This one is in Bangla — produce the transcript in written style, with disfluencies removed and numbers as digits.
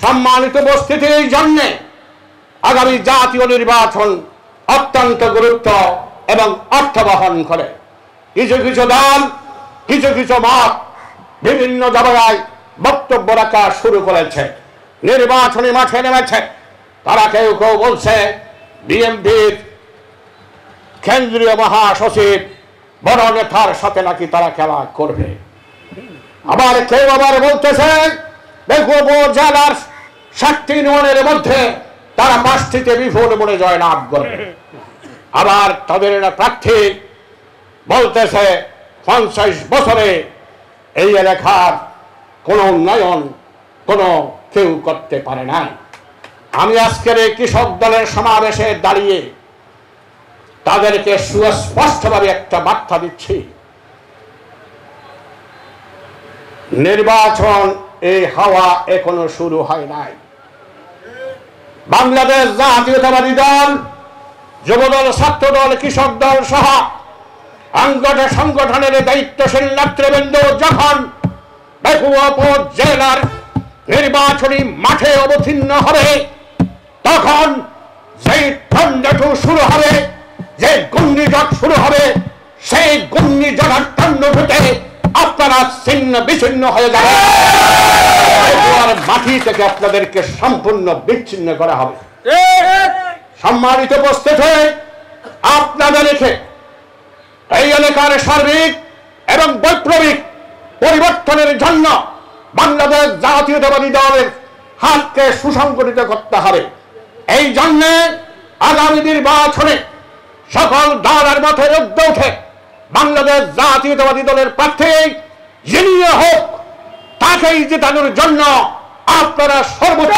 সম্মানিত উপস্থিতির জন্য আগামী জাতীয় নির্বাচন অত্যন্ত গুরুত্ব এবং অর্থ বহন করে। কিছু কিছু দল, কিছু কিছু মত বিভিন্ন জায়গায় বক্তব্য রাখা শুরু করেছে, নির্বাচনী মাঠে নেমেছে। তারা কেউ কেউ বলছে বিএনপির কেন্দ্রীয় মহাসচিব বড় নেতার সাথে নাকি তারা খেলা করবে। আবার কেউ আবার বলতেছে উপজেলার 7টি ইউনিয়নের মধ্যে তারা 5টিতে বিপুল মনে জয়লাভ করবে। আবার তাদের প্রার্থী বলতেছে 50 বছরে এই এলাকার কোনো উন্নয়ন কোনো কেউ করতে পারে না। আমি আজকের এই কৃষক দলের সমাবেশে দাঁড়িয়ে তাদেরকে সুস্পষ্টভাবে একটা বার্তা দিচ্ছি, নির্বাচন এই হাওয়া এখনো শুরু হয় নাই। বাংলাদেশ জাতীয়তাবাদী দল, যুবদল, ছাত্রদল, কৃষক দল সহ সংগঠনের দায়িত্বশীল নেতৃবৃন্দ যখন উপজেলার নির্বাচনী মাঠে অবতীর্ণ হবে, তখন সেই টর্নেডো শুরু হবে, যে ঘূর্ণিঝড় শুরু হবে, সেই ঘূর্ণিঝড়ের টর্নেডোতে আপনারা ছিন্ন বিচ্ছিন্ন হয়ে যাবে। মাটি থেকে আপনাদেরকে সম্পূর্ণ বিচ্ছিন্ন করা হবে। সম্মানিত উপস্থিতি, আপনাদেরকে এই এলাকার সার্বিক এবং বৈপ্লবিক পরিবর্তনের জন্য বাংলাদেশ জাতীয়তাবাদী দলের হাতকে সুসংগঠিত করতে হবে। এই জন্য আগামী নির্বাচনে সকল দলের মাথায় ঊর্ধ্বে উঠে বাংলাদেশ জাতীয়তাবাদী দলের প্রার্থী যিনি হোক তাকেই জেতানোর জন্য আপনারা সর্বোচ্চ